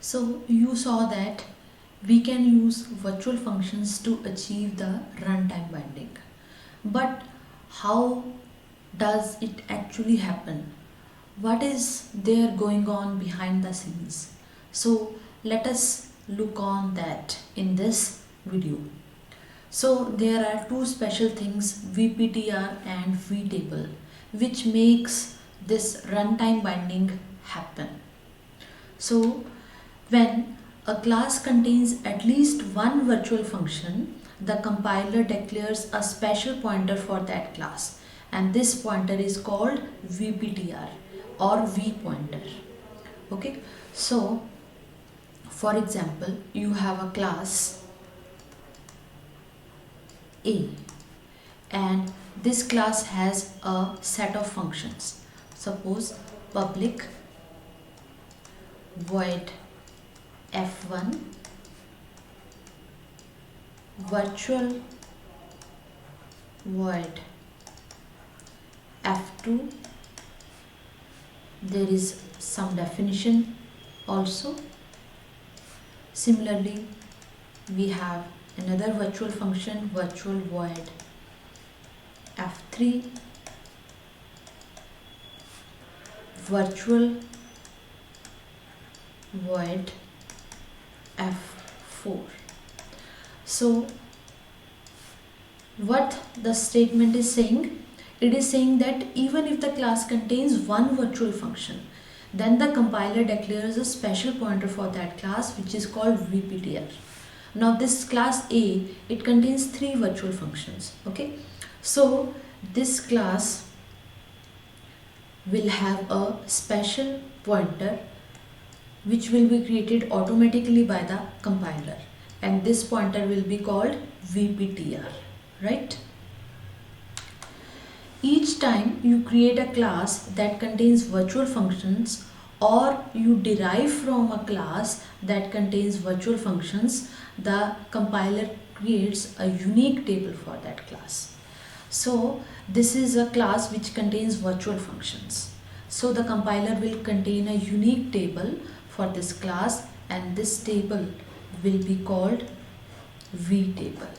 So you saw that we can use virtual functions to achieve the runtime binding. But how does it actually happen? What is there going on behind the scenes? So let us look on that in this video. So there are two special things, VPTR and vtable, which makes this runtime binding happen. So when a class contains at least one virtual function, the compiler declares a special pointer for that class, and this pointer is called VPTR or V pointer. Okay, so for example, you have a class A, and this class has a set of functions. Suppose public void f1 virtual void f2. There is some definition also. Similarly, we have another virtual function, virtual void f3 virtual void f4. So what the statement is saying, it is saying that even if the class contains one virtual function, then the compiler declares a special pointer for that class, which is called VPTR. Now this class A, it contains three virtual functions. Okay, so this class will have a special pointer which will be created automatically by the compiler, and this pointer will be called VPTR, right? Each time you create a class that contains virtual functions, or you derive from a class that contains virtual functions, the compiler creates a unique table for that class. So this is a class which contains virtual functions. So the compiler will contain a unique table for this class, and this table will be called vtable.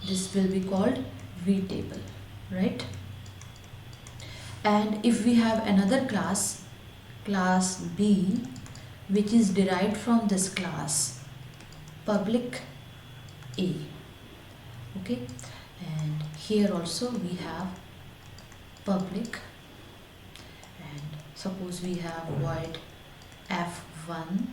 This will be called vtable, right? And if we have another class, class B, which is derived from this class, public A. Okay, and here also we have public, and suppose we have void f1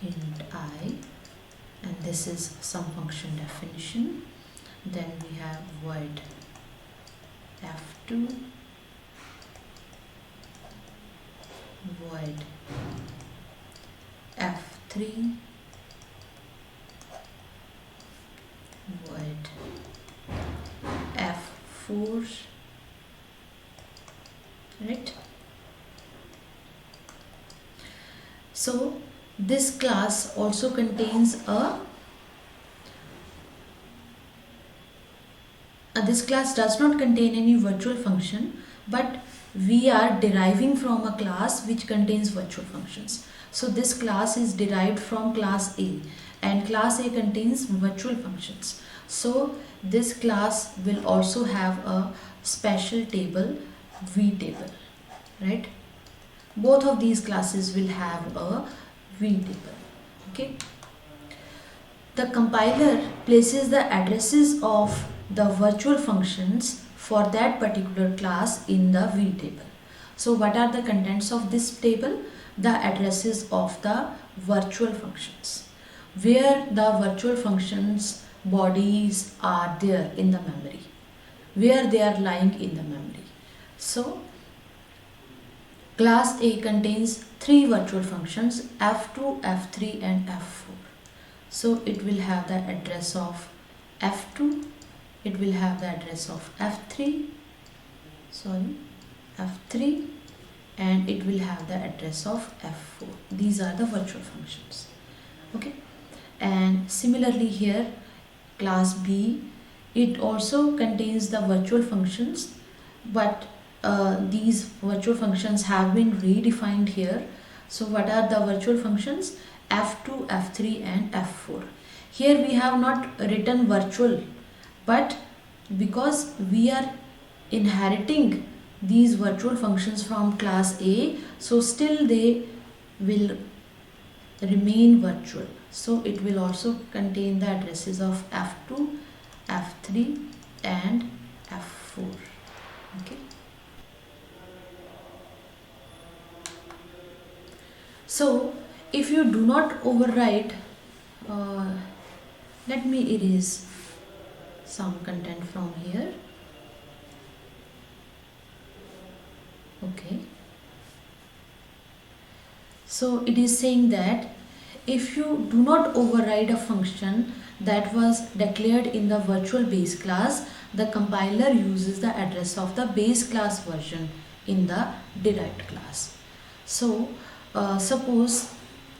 int I, and this is some function definition. Then we have void f2 void f3 void f4, right? So this class also contains this class does not contain any virtual function, but we are deriving from a class which contains virtual functions. So this class is derived from class A, and class A contains virtual functions. So this class will also have a special table, vtable, right? Both of these classes will have a vtable. Okay, the compiler places the addresses of the virtual functions for that particular class in the vtable. So what are the contents of this table? The addresses of the virtual functions, where the virtual functions bodies are there in the memory, where they are lying in the memory. So class A contains three virtual functions, f2, f3 and f4. So it will have the address of f2, it will have the address of f3, and it will have the address of f4. These are the virtual functions. Okay, and similarly here class B, it also contains the virtual functions, but these virtual functions have been redefined here. So what are the virtual functions? F2, F3 and F4. Here we have not written virtual, but because we are inheriting these virtual functions from class A, so still they will remain virtual. So it will also contain the addresses of F2, F3 and F4. Okay. So if you do not override, let me erase some content from here. Okay. So it is saying that if you do not override a function that was declared in the virtual base class, the compiler uses the address of the base class version in the derived class. So suppose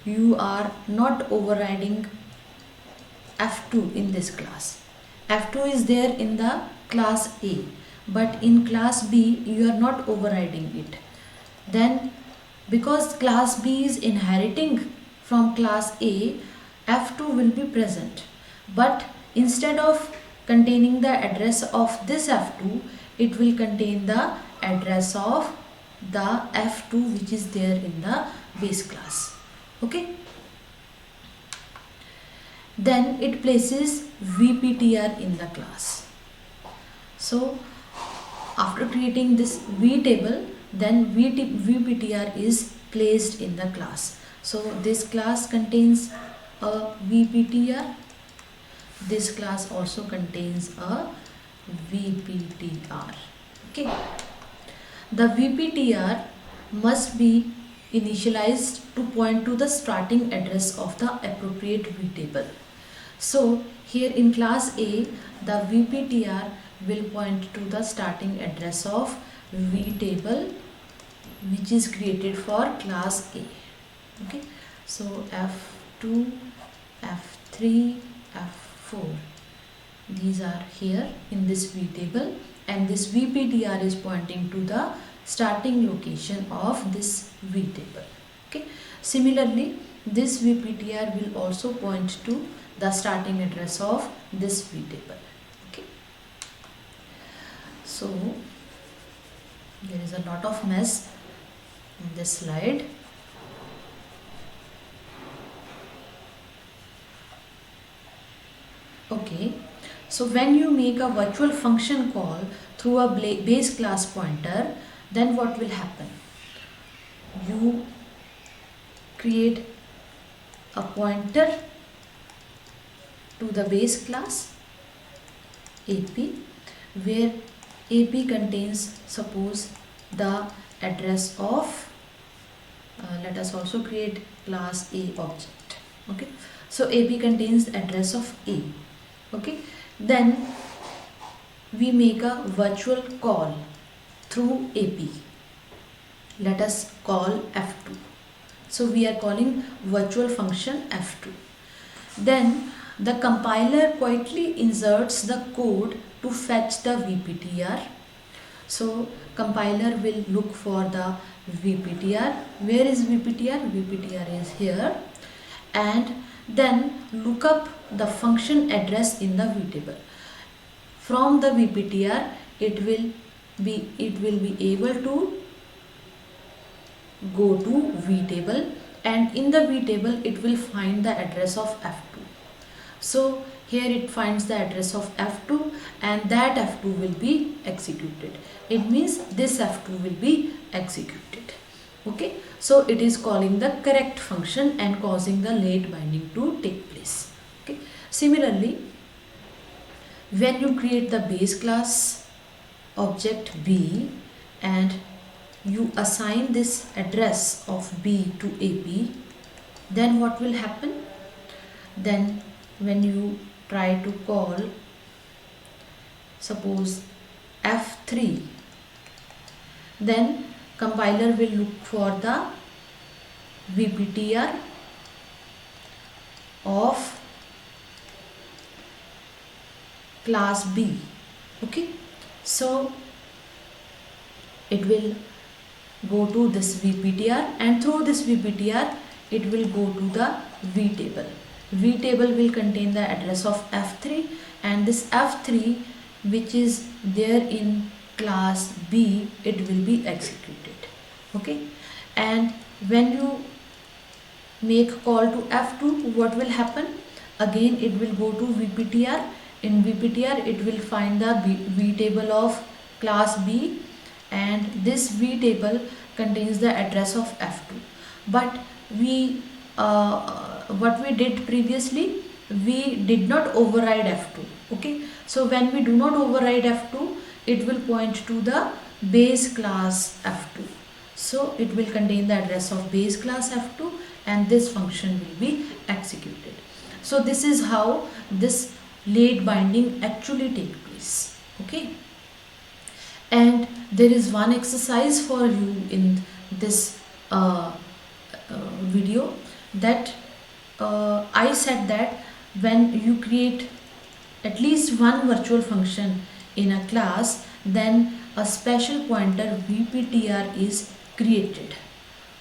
you are not overriding F2 in this class. F2 is there in the class A, but in class B you are not overriding it. Then because class B is inheriting from class A, F2 will be present. But instead of containing the address of this F2, it will contain the address of the F2 which is there in the base class. Okay. Then it places VPTR in the class. So after creating this V table, then VPTR is placed in the class. So this class contains a VPTR. This class also contains a VPTR. Okay. The VPTR must be initialized to point to the starting address of the appropriate V table. So here in class A, the VPTR will point to the starting address of V table which is created for class A. Okay. So F2, F3, F4, these are here in this V table, and this VPTR is pointing to the starting location of this V table. Okay. Similarly, this VPTR will also point to the starting address of this V table. Okay. So there is a lot of mess in this slide. Okay, so when you make a virtual function call through a base class pointer, then what will happen? You create a pointer to the base class AP, where AP contains, suppose, the address of, let us also create class A object. Okay, so AP contains the address of A. Okay, then we make a virtual call through AP. Let us call F2. So we are calling virtual function F2. Then the compiler quietly inserts the code to fetch the VPTR. So compiler will look for the VPTR. Where is VPTR? VPTR is here. And then look up the function address in the V table. From the VPTR, it will be able to go to V table, and in the V table it will find the address of F2. So here it finds the address of F2, and that F2 will be executed. It means this F2 will be executed. Okay, so it is calling the correct function and causing the late binding to take place. Okay, similarly, when you create the base class object B and you assign this address of B to AP, then what will happen? Then when you try to call, suppose F3, then compiler will look for the VPTR of class B. Okay, so it will go to this vptr, and through this vptr it will go to the vtable. Vtable will contain the address of f3, and this f3 which is there in class B, it will be executed. Okay, and when you make call to f2, what will happen? Again it will go to vptr. In vptr it will find the vtable of class B, and this vtable contains the address of f2. But we what we did previously, we did not override f2. Okay, so when we do not override f2, it will point to the base class f2. So it will contain the address of base class f2, and this function will be executed. So this is how this late binding actually takes place. Okay, and there is one exercise for you in this video, that I said that when you create at least one virtual function in a class, then a special pointer vptr is created.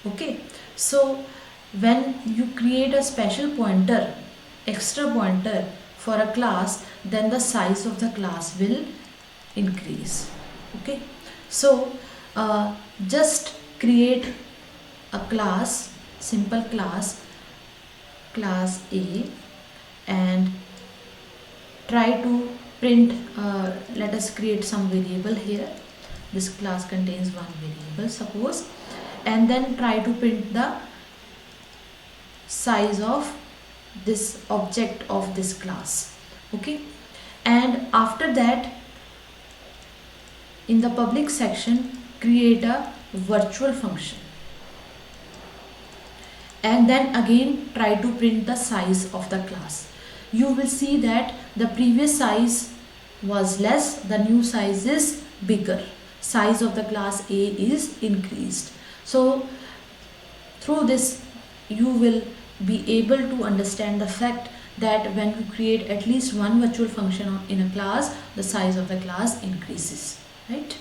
Okay, so when you create a special pointer, extra pointer for a class, then the size of the class will increase. Okay, so just create a class, simple class, class A, and try to print, let us create some variable here. This class contains one variable, suppose, and then try to print the size of this object of this class. Okay, and after that, in the public section, create a virtual function, and then again try to print the size of the class. You will see that the previous size was less, the new size is bigger. Size of the class A is increased. So through this you will be able to understand the fact that when you create at least one virtual function in a class, the size of the class increases, right?